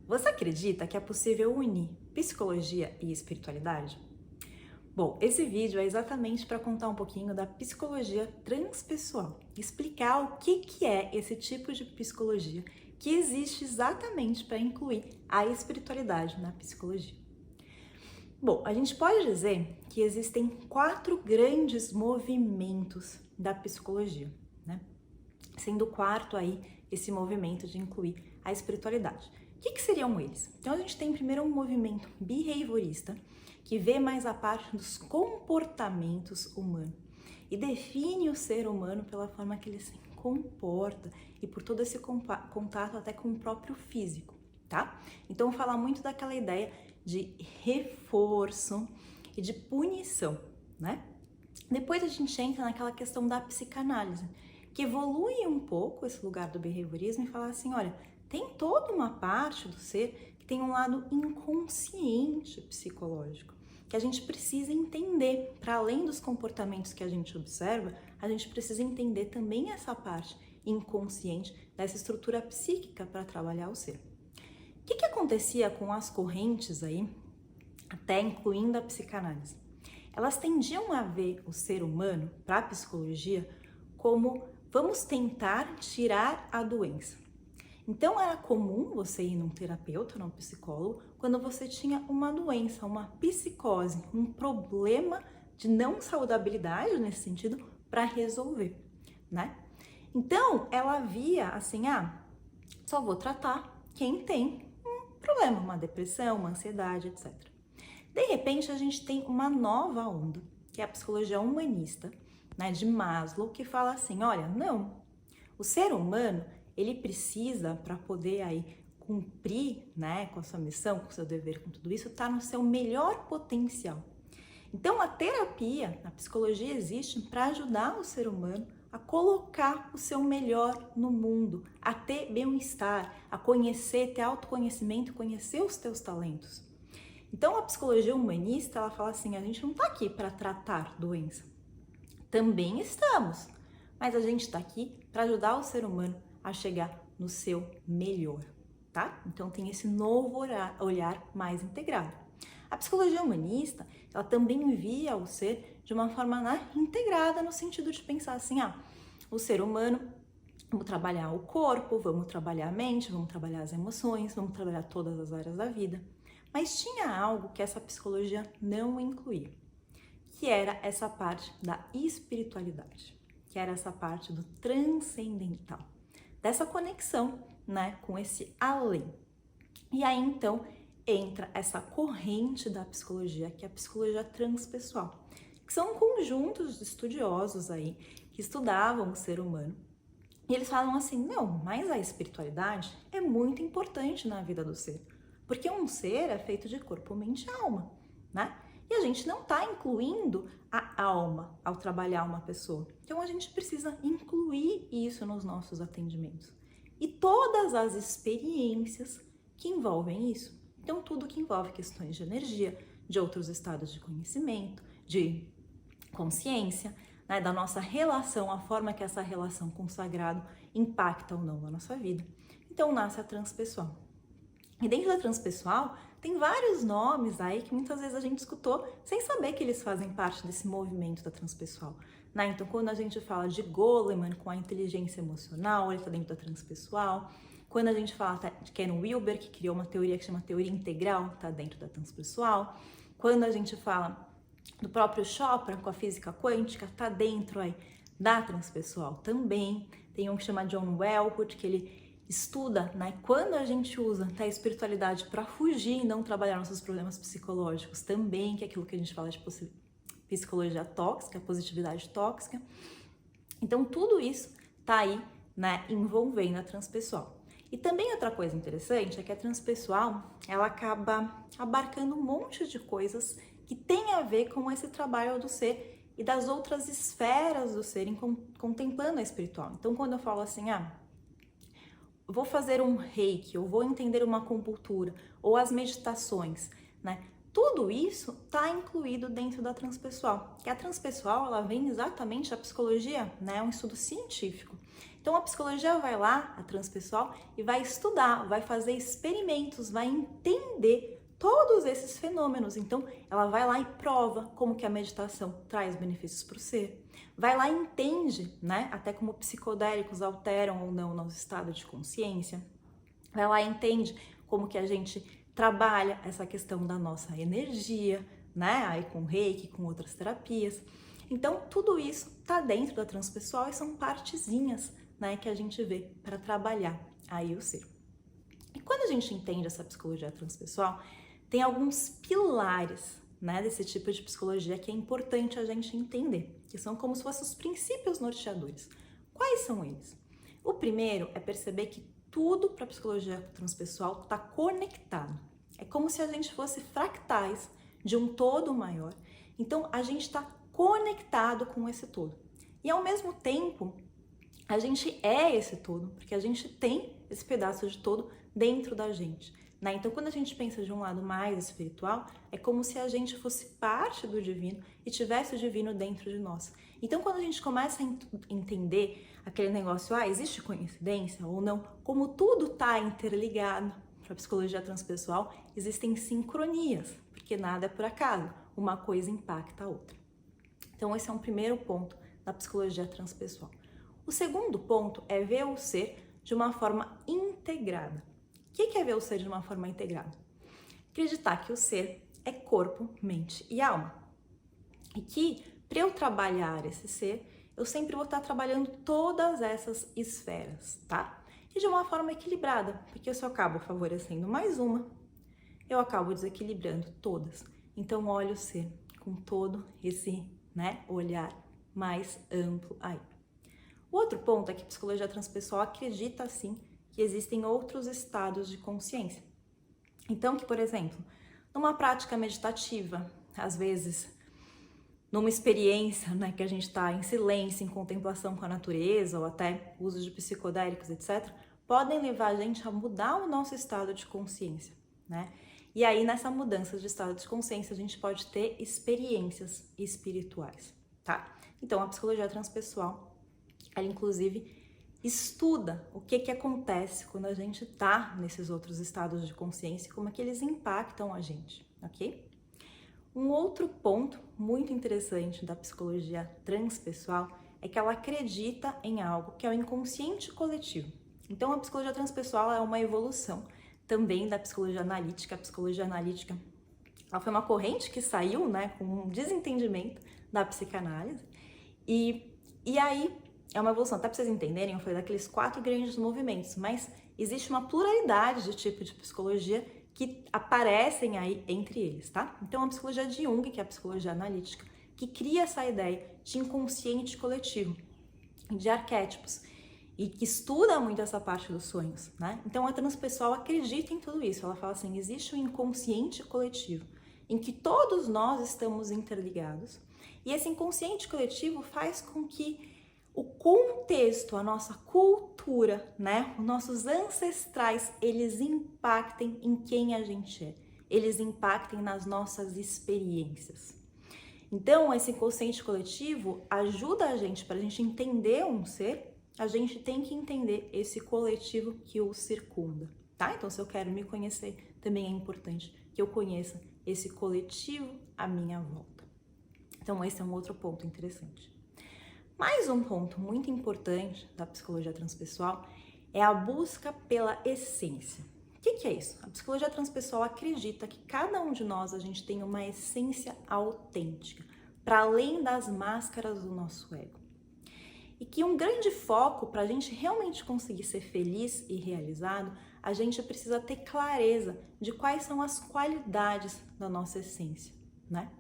Você acredita que é possível unir psicologia e espiritualidade? Bom, esse vídeo é exatamente para contar um pouquinho da psicologia transpessoal, explicar o que é esse tipo de psicologia que existe exatamente para incluir a espiritualidade na psicologia. Bom, a gente pode dizer que existem 4 grandes movimentos da psicologia, né? Sendo o quarto aí esse movimento de incluir a espiritualidade. O que seriam eles? Então a gente tem primeiro um movimento behaviorista, que vê mais a parte dos comportamentos humanos e define o ser humano pela forma que ele se comporta e por todo esse contato até com o próprio físico, tá? Então fala muito daquela ideia de reforço e de punição, né? Depois a gente entra naquela questão da psicanálise, que evolui um pouco esse lugar do behaviorismo e fala assim, olha, tem toda uma parte do ser que tem um lado inconsciente psicológico, que a gente precisa entender. Para além dos comportamentos que a gente observa, a gente precisa entender também essa parte inconsciente dessa estrutura psíquica para trabalhar o ser. O que acontecia com as correntes aí, até incluindo a psicanálise? Elas tendiam a ver o ser humano, para a psicologia, como vamos tentar tirar a doença. Então era comum você ir num terapeuta, num psicólogo, quando você tinha uma doença, uma psicose, um problema de não saudabilidade nesse sentido para resolver, né? Então ela via assim, só vou tratar quem tem um problema, uma depressão, uma ansiedade, etc. De repente a gente tem uma nova onda, que é a psicologia humanista, né, de Maslow, que fala assim, olha, não, o ser humano, ele precisa, para poder aí cumprir, né, com a sua missão, com o seu dever, com tudo isso, tá no seu melhor potencial. Então a terapia, a psicologia existe para ajudar o ser humano a colocar o seu melhor no mundo, a ter bem-estar, a conhecer, ter autoconhecimento, conhecer os teus talentos. Então a psicologia humanista, ela fala assim, a gente não está aqui para tratar doença. Também estamos, mas a gente está aqui para ajudar o ser humano a chegar no seu melhor, tá? Então tem esse novo olhar mais integrado. A psicologia humanista, ela também via o ser de uma forma integrada, no sentido de pensar assim, o ser humano, vamos trabalhar o corpo, vamos trabalhar a mente, vamos trabalhar as emoções, vamos trabalhar todas as áreas da vida. Mas tinha algo que essa psicologia não incluía, que era essa parte da espiritualidade, que era essa parte do transcendental, dessa conexão, né, com esse além. E aí então entra essa corrente da psicologia, que é a psicologia transpessoal, que são conjuntos de estudiosos aí que estudavam o ser humano. E eles falam assim, não, mas a espiritualidade é muito importante na vida do ser. Porque um ser é feito de corpo, mente e alma, né? E a gente não está incluindo a alma ao trabalhar uma pessoa. Então a gente precisa incluir isso nos nossos atendimentos. E todas as experiências que envolvem isso. Então tudo que envolve questões de energia, de outros estados de conhecimento, de consciência, né, da nossa relação, a forma que essa relação com o sagrado impacta ou não na nossa vida. Então nasce a transpessoal. E dentro da transpessoal, tem vários nomes aí que muitas vezes a gente escutou sem saber que eles fazem parte desse movimento da transpessoal, né? Então, quando a gente fala de Goleman com a inteligência emocional, ele está dentro da transpessoal. Quando a gente fala de Ken Wilber, que criou uma teoria que chama teoria integral, está dentro da transpessoal. Quando a gente fala do próprio Chopra com a física quântica, está dentro aí da transpessoal também. Tem um que chama John Wellwood, que ele estuda, né, quando a gente usa a espiritualidade para fugir e não trabalhar nossos problemas psicológicos também, que é aquilo que a gente fala de psicologia tóxica, positividade tóxica. Então tudo isso tá aí, né, envolvendo a transpessoal. E também outra coisa interessante é que a transpessoal, ela acaba abarcando um monte de coisas que tem a ver com esse trabalho do ser e das outras esferas do ser contemplando a espiritual. Então quando eu falo assim, vou fazer um reiki, ou vou entender uma acupuntura, ou as meditações, né? Tudo isso está incluído dentro da transpessoal. Que a transpessoal, ela vem exatamente da psicologia, né? É um estudo científico Então a psicologia vai lá, a transpessoal, e vai estudar, vai fazer experimentos, vai entender todos esses fenômenos. Então ela vai lá e prova como que a meditação traz benefícios para o ser. Vai lá e entende, né, até como psicodélicos alteram ou não o nosso estado de consciência. Vai lá e entende como que a gente trabalha essa questão da nossa energia, né, aí com reiki, com outras terapias. Então, tudo isso tá dentro da transpessoal e são partezinhas, né, que a gente vê para trabalhar aí o ser. E quando a gente entende essa psicologia transpessoal, tem alguns pilares, né, desse tipo de psicologia que é importante a gente entender, que são como se fossem os princípios norteadores. Quais são eles? O primeiro é perceber que tudo para a psicologia transpessoal está conectado. É como se a gente fosse fractais de um todo maior. Então, a gente está conectado com esse todo. E, ao mesmo tempo, a gente é esse todo, porque a gente tem esse pedaço de todo dentro da gente, né? Então, quando a gente pensa de um lado mais espiritual, é como se a gente fosse parte do divino e tivesse o divino dentro de nós. Então, quando a gente começa a entender aquele negócio, existe coincidência ou não, como tudo está interligado para a psicologia transpessoal, existem sincronias, porque nada é por acaso, uma coisa impacta a outra. Então, esse é um primeiro ponto da psicologia transpessoal. O segundo ponto é ver o ser de uma forma integrada. O que é ver o ser de uma forma integrada? Acreditar que o ser é corpo, mente e alma. E que, para eu trabalhar esse ser, eu sempre vou estar trabalhando todas essas esferas, tá? E de uma forma equilibrada, porque se eu acabo favorecendo mais uma, eu acabo desequilibrando todas. Então, olha o ser com todo esse, né, olhar mais amplo aí. O outro ponto é que a psicologia transpessoal acredita, sim, que existem outros estados de consciência. Então, que, por exemplo, numa prática meditativa, às vezes, numa experiência, né, que a gente está em silêncio, em contemplação com a natureza, ou até uso de psicodélicos, etc., podem levar a gente a mudar o nosso estado de consciência, né? E aí, nessa mudança de estado de consciência, a gente pode ter experiências espirituais, tá? Então, a psicologia transpessoal, ela inclusive estuda o que acontece quando a gente tá nesses outros estados de consciência e como é que eles impactam a gente, ok? Um outro ponto muito interessante da psicologia transpessoal é que ela acredita em algo que é o inconsciente coletivo. Então, a psicologia transpessoal é uma evolução também da psicologia analítica. A psicologia analítica, ela foi uma corrente que saiu, né, com um desentendimento da psicanálise. E aí, é uma evolução, até para vocês entenderem, eu falei daqueles 4 grandes movimentos, mas existe uma pluralidade de tipo de psicologia que aparecem aí entre eles, tá? Então, a psicologia de Jung, que é a psicologia analítica, que cria essa ideia de inconsciente coletivo, de arquétipos, e que estuda muito essa parte dos sonhos, né? Então, a transpessoal acredita em tudo isso. Ela fala assim, existe um inconsciente coletivo, em que todos nós estamos interligados, e esse inconsciente coletivo faz com que o contexto, a nossa cultura, né, os nossos ancestrais, eles impactem em quem a gente é, eles impactem nas nossas experiências. Então, esse inconsciente coletivo ajuda a gente, para a gente entender um ser, a gente tem que entender esse coletivo que o circunda, tá? Então, se eu quero me conhecer, também é importante que eu conheça esse coletivo à minha volta. Então, esse é um outro ponto interessante. Mais um ponto muito importante da psicologia transpessoal é a busca pela essência. O que é isso? A psicologia transpessoal acredita que cada um de nós, a gente tem uma essência autêntica, para além das máscaras do nosso ego. E que um grande foco para a gente realmente conseguir ser feliz e realizado, a gente precisa ter clareza de quais são as qualidades da nossa essência, né?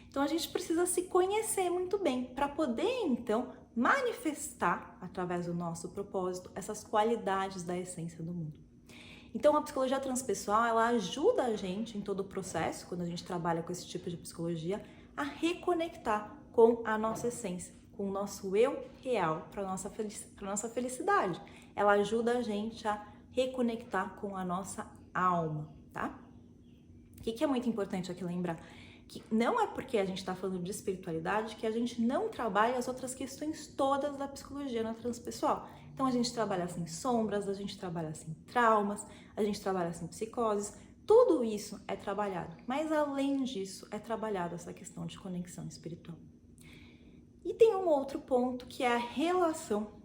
Então, a gente precisa se conhecer muito bem para poder, então, manifestar, através do nosso propósito, essas qualidades da essência do mundo. Então, a psicologia transpessoal, ela ajuda a gente em todo o processo, quando a gente trabalha com esse tipo de psicologia, a reconectar com a nossa essência, com o nosso eu real, para a nossa felicidade. Ela ajuda a gente a reconectar com a nossa alma, tá? O que é muito importante aqui lembrar? Que não é porque a gente está falando de espiritualidade que a gente não trabalha as outras questões todas da psicologia na transpessoal. Então a gente trabalha sem sombras, a gente trabalha sem traumas, a gente trabalha sem psicoses, tudo isso é trabalhado, mas além disso é trabalhado essa questão de conexão espiritual. E tem um outro ponto que é a relação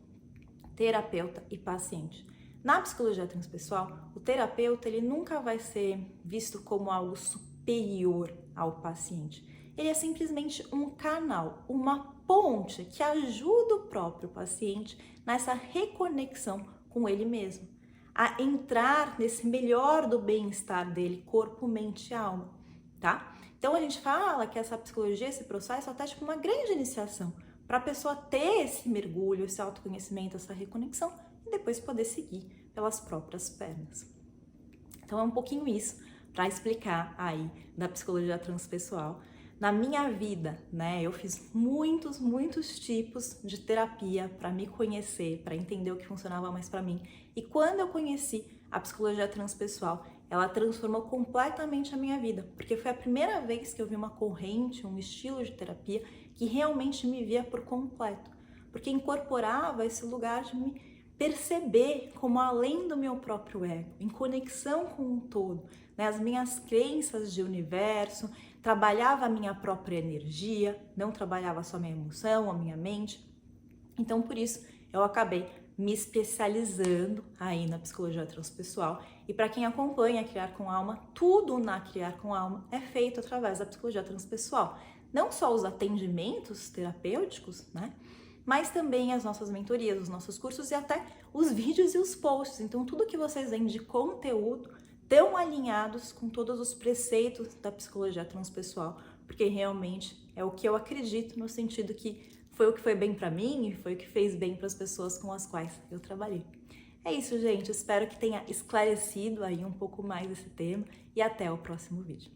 terapeuta e paciente. Na psicologia transpessoal, o terapeuta ele nunca vai ser visto como algo superior ao paciente. Ele é simplesmente um canal, uma ponte que ajuda o próprio paciente nessa reconexão com ele mesmo, a entrar nesse melhor do bem-estar dele, corpo, mente e alma, tá? Então a gente fala que essa psicologia, esse processo, até tipo uma grande iniciação para a pessoa ter esse mergulho, esse autoconhecimento, essa reconexão e depois poder seguir pelas próprias pernas. Então é um pouquinho isso para explicar aí da psicologia transpessoal. Na minha vida, né, eu fiz muitos tipos de terapia para me conhecer, para entender o que funcionava mais para mim. E quando eu conheci a psicologia transpessoal, ela transformou completamente a minha vida, porque foi a primeira vez que eu vi uma corrente, um estilo de terapia que realmente me via por completo, porque incorporava esse lugar de me perceber como além do meu próprio ego, em conexão com o todo, né? As minhas crenças de universo, trabalhava a minha própria energia, não trabalhava só a minha emoção, a minha mente. Então, por isso, eu acabei me especializando aí na psicologia transpessoal. E para quem acompanha Criar com Alma, tudo na Criar com Alma é feito através da psicologia transpessoal. Não só os atendimentos terapêuticos, né? Mas também as nossas mentorias, os nossos cursos e até os vídeos e os posts. Então, tudo que vocês veem de conteúdo estão alinhados com todos os preceitos da psicologia transpessoal, porque realmente é o que eu acredito, no sentido que foi o que foi bem para mim e foi o que fez bem para as pessoas com as quais eu trabalhei. É isso, gente. Espero que tenha esclarecido aí um pouco mais esse tema e até o próximo vídeo.